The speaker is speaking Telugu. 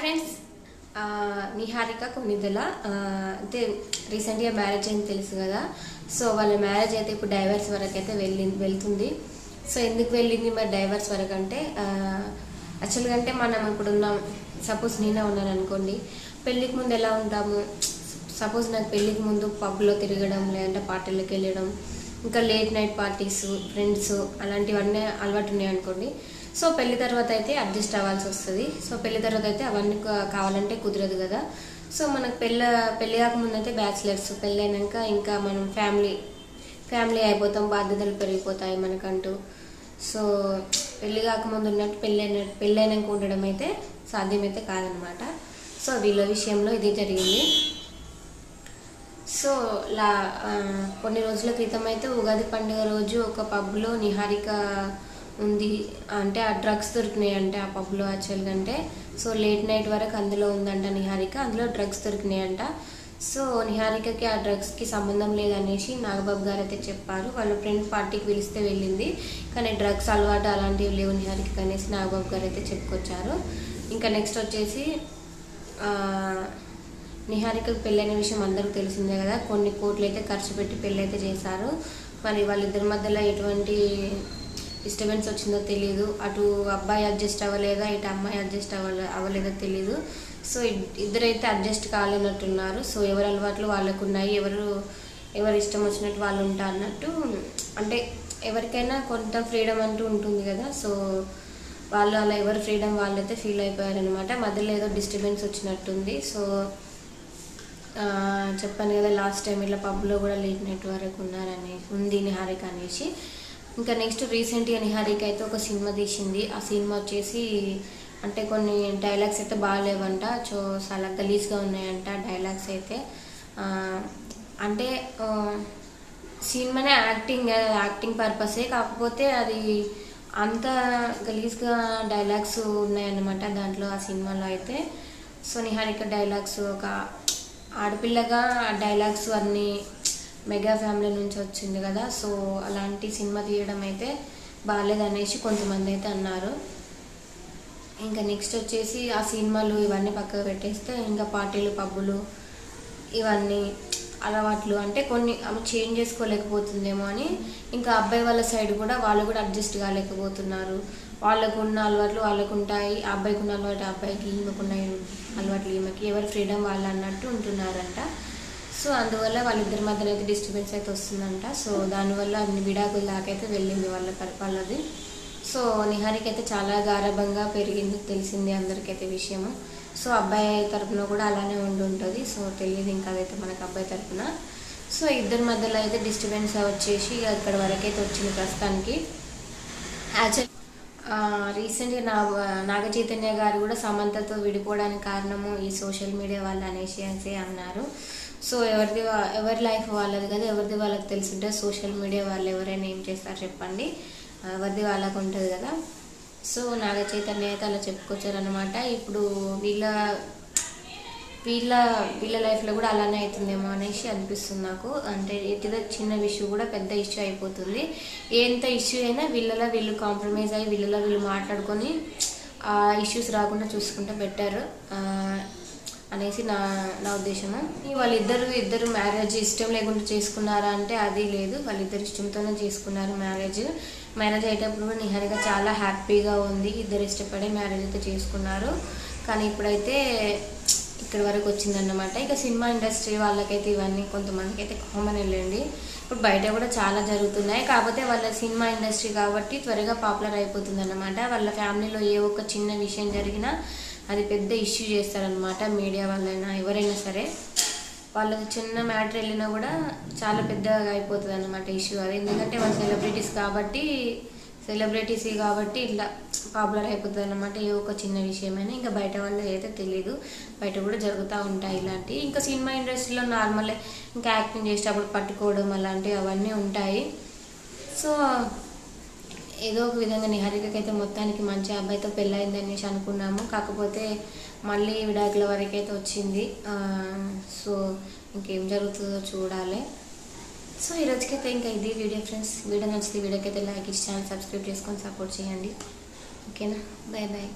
ఫ్రెండ్స్, నిహారిక కొన్నిదల అయితే రీసెంట్గా మ్యారేజ్ అయింది తెలుసు కదా. సో వాళ్ళ మ్యారేజ్ అయితే ఇప్పుడు డైవర్స్ వరకు అయితే వెళ్తుంది. సో ఎందుకు వెళ్ళింది మరి డైవర్స్ వరకు అంటే, యాక్చువల్గా అంటే మనం ఇప్పుడు ఉన్నాం, సపోజ్ నేనే ఉన్నాను అనుకోండి. పెళ్ళికి ముందు ఎలా ఉంటాము, సపోజ్ నాకు పెళ్ళికి ముందు పబ్లో తిరగడం, లేదంటే పార్టీలకు వెళ్ళడం, ఇంకా లేట్ నైట్ పార్టీస్, ఫ్రెండ్స్ అలాంటివన్నీ అలవాటు ఉన్నాయి అనుకోండి. సో పెళ్లి తర్వాత అయితే అడ్జస్ట్ అవ్వాల్సి వస్తుంది. సో పెళ్లి తర్వాత అయితే అవన్నీ కావాలంటే కుదరదు కదా. సో మనకు పెళ్ళి కాకముందు అయితే బ్యాచిలర్స్, పెళ్ళి అయినాక ఇంకా మనం ఫ్యామిలీ అయిపోతాం, బాధ్యతలు పెరిగిపోతాయి మనకంటూ. సో పెళ్లి కాకముందు ఉన్నట్టు పెళ్ళి అయినాక ఉండడం అయితే సాధ్యమైతే కాదనమాట. సో వీళ్ళ విషయంలో ఇది జరిగింది. సో కొన్ని రోజుల క్రితం అయితే ఉగాది పండుగ రోజు ఒక పబ్లో నిహారిక ఉంది అంటే ఆ డ్రగ్స్ దొరికినాయి అంటే ఆ పబ్లో యాక్చువల్గా అంటే. సో లేట్ నైట్ వరకు అందులో ఉందంట నిహారిక, అందులో డ్రగ్స్ దొరికినాయి అంట. సో నిహారికకి ఆ డ్రగ్స్కి సంబంధం లేదనేసి నాగబాబు గారు అయితే చెప్పారు. వాళ్ళ ఫ్రెండ్ పార్టీకి పిలిస్తే వెళ్ళింది, కానీ డ్రగ్స్ అలవాటు అలాంటివి లేవు నిహారిక అనేసి నాగబాబు గారు అయితే చెప్పుకొచ్చారు. ఇంకా నెక్స్ట్ వచ్చేసి నిహారికకు పెళ్ళైన విషయం అందరికీ తెలిసిందే కదా. కొన్ని కోట్లు అయితే ఖర్చు పెట్టి పెళ్ళి అయితే చేశారు. మరి వాళ్ళిద్దరి మధ్యలో ఎటువంటి డిస్టర్బెన్స్ వచ్చిందో తెలియదు. అటు అబ్బాయి అడ్జస్ట్ అవ్వలేదా, ఇటు అమ్మాయి అడ్జస్ట్ అవ్వలేదో తెలియదు. సో ఇద్దరైతే అడ్జస్ట్ కాలేనట్టున్నారు. సో ఎవరి అలవాట్లు వాళ్ళకు ఉన్నాయి, ఎవరు ఇష్టం వచ్చినట్టు వాళ్ళు ఉంటారు అన్నట్టు. అంటే ఎవరికైనా కొంత ఫ్రీడమ్ అంటూ ఉంటుంది కదా. సో వాళ్ళు అలా ఎవరి ఫ్రీడమ్ వాళ్ళైతే ఫీల్ అయిపోయారనమాట. మధ్యలో ఏదో డిస్టర్బెన్స్ వచ్చినట్టుంది. సో చెప్పాను కదా లాస్ట్ టైం ఇట్లా పబ్లో కూడా లేట్ నైట్ వరకు ఉంది నిహారిక అనేసి. ఇంకా నెక్స్ట్ రీసెంట్గా నిహారిక అయితే ఒక సినిమా తీసింది. ఆ సినిమా వచ్చేసి అంటే కొన్ని డైలాగ్స్ అయితే బాగాలేవంట. సో చాలా గలీజ్గా ఉన్నాయంట డైలాగ్స్ అయితే. అంటే సినిమానే యాక్టింగ్ పర్పసే, కాకపోతే అది అంత గలీజ్గా డైలాగ్స్ ఉన్నాయన్నమాట దాంట్లో ఆ సినిమాలో అయితే. సో నిహారిక డైలాగ్స్ ఒక ఆడపిల్లగా డైలాగ్స్ అన్నీ మెగా ఫ్యామిలీ నుంచి వచ్చింది కదా. సో అలాంటి సినిమా తీయడం అయితే బాగాలేదనేసి కొంతమంది అయితే అన్నారు. ఇంకా నెక్స్ట్ వచ్చేసి ఆ సినిమాలు ఇవన్నీ పక్కకు పెట్టేస్తే ఇంకా పార్టీలు, పబ్బులు, ఇవన్నీ అలవాట్లు అంటే కొన్ని అవి చేంజ్ చేసుకోలేకపోతుందేమో అని ఇంకా అబ్బాయి వాళ్ళ సైడ్ కూడా వాళ్ళు కూడా అడ్జస్ట్ కాలేకపోతున్నారు. వాళ్ళకు ఉన్న అలవాట్లు వాళ్ళకు ఉంటాయి, అబ్బాయికి ఉన్న అలవాటు అబ్బాయికి, ఈమెకున్న అలవాట్లు ఈమెకి, ఎవరి ఫ్రీడమ్ వాళ్ళు అన్నట్టు ఉంటున్నారంట. సో అందువల్ల వాళ్ళిద్దరి మధ్యన అయితే డిస్టర్బెన్స్ అయితే వస్తుందంట. సో దానివల్ల అన్ని విడాకుల దాకైతే వెళ్ళింది వాళ్ళది. సో నిహారిక అయితే చాలా గారాబంగా పెరిగింది తెలిసింది అందరికైతే విషయము. సో అబ్బాయి తరపున కూడా అలానే ఉంటుంది. సో తెలియదు ఇంకా అదైతే మనకు అబ్బాయి తరపున. సో ఇద్దరి మధ్యలో అయితే డిస్టర్బెన్స్ వచ్చేసి అక్కడ వరకైతే వచ్చింది ప్రస్తుతానికి. యాక్చువల్ రీసెంట్గా నాగ చైతన్య గారు కూడా సమంతతో విడిపోవడానికి కారణము ఈ సోషల్ మీడియా వాళ్ళు అనేసి అన్నారు. సో ఎవరి లైఫ్ వాళ్ళది కదా, ఎవరిది వాళ్ళకి తెలుసుంటే సోషల్ మీడియా వాళ్ళు ఎవరైనా ఏం చేస్తారు చెప్పండి, ఎవరిది వాళ్ళకు ఉంటుంది కదా. సో నాగ చైతన్య అయితే అలా చెప్పుకొచ్చారనమాట. ఇప్పుడు వీళ్ళ లైఫ్లో కూడా అలానే అవుతుందేమో అనేసి అనిపిస్తుంది నాకు. అంటే ఏదో చిన్న ఇష్యూ కూడా పెద్ద ఇష్యూ అయిపోతుంది. ఎంత ఇష్యూ అయినా వీళ్ళు కాంప్రమైజ్ అయ్యి వీళ్ళు మాట్లాడుకొని ఆ ఇష్యూస్ రాకుండా చూసుకుంటే బెటర్ అనేసి నా ఉద్దేశము. వాళ్ళిద్దరు మ్యారేజ్ ఇష్టం లేకుండా చేసుకున్నారా అంటే అది లేదు, వాళ్ళిద్దరు ఇష్టంతోనే చేసుకున్నారు మ్యారేజ్ అయ్యేటప్పుడు కూడా నిహారిక చాలా హ్యాపీగా ఉంది. ఇద్దరు ఇష్టపడే మ్యారేజ్ అయితే చేసుకున్నారు. కానీ ఇప్పుడైతే ఇక్కడ వరకు వచ్చిందన్నమాట. ఇక సినిమా ఇండస్ట్రీ వాళ్ళకైతే ఇవన్నీ కొంతమందికి అయితే కామన్ వెళ్ళండి. ఇప్పుడు బయట కూడా చాలా జరుగుతున్నాయి, కాకపోతే వాళ్ళ సినిమా ఇండస్ట్రీ కాబట్టి త్వరగా పాపులర్ అయిపోతుంది అన్నమాట. వాళ్ళ ఫ్యామిలీలో ఏ ఒక్క చిన్న విషయం జరిగినా అది పెద్ద ఇష్యూ చేస్తారనమాట. మీడియా వాళ్ళైనా ఎవరైనా సరే వాళ్ళకి చిన్న మ్యాటర్ వెళ్ళినా కూడా చాలా పెద్దగా అయిపోతుంది అన్నమాట ఇష్యూ అది. ఎందుకంటే వాళ్ళు సెలబ్రిటీస్ కాబట్టి ఇట్లా పాపులర్ అయిపోతుంది అన్నమాట. ఏ ఒక చిన్న విషయమైనా ఇంకా బయట వాళ్ళు అయితే తెలీదు, బయట కూడా జరుగుతూ ఉంటాయి ఇలాంటివి. ఇంకా సినిమా ఇండస్ట్రీలో నార్మల్ ఇంకా యాక్టింగ్ చేసేటప్పుడు పట్టుకోవడం అలాంటివి అవన్నీ ఉంటాయి. సో ఏదో ఒక విధంగా నిహారికకి అయితే మొత్తానికి మంచి అబ్బాయితో పెళ్ళయింది అనేసి అనుకున్నాము, కాకపోతే మళ్ళీ విడాకుల వరకు అయితే వచ్చింది. సో ఇంకేం జరుగుతుందో చూడాలి. సో ఈరోజుకైతే ఇంకా ఇది వీడియో ఫ్రెండ్స్. వీడియో నచ్చితే వీడియోకి అయితే లైక్ ఇచ్చి ఛానల్ సబ్స్క్రైబ్ చేసుకొని సపోర్ట్ చేయండి. ఓకేనా, బాయ్ బాయ్.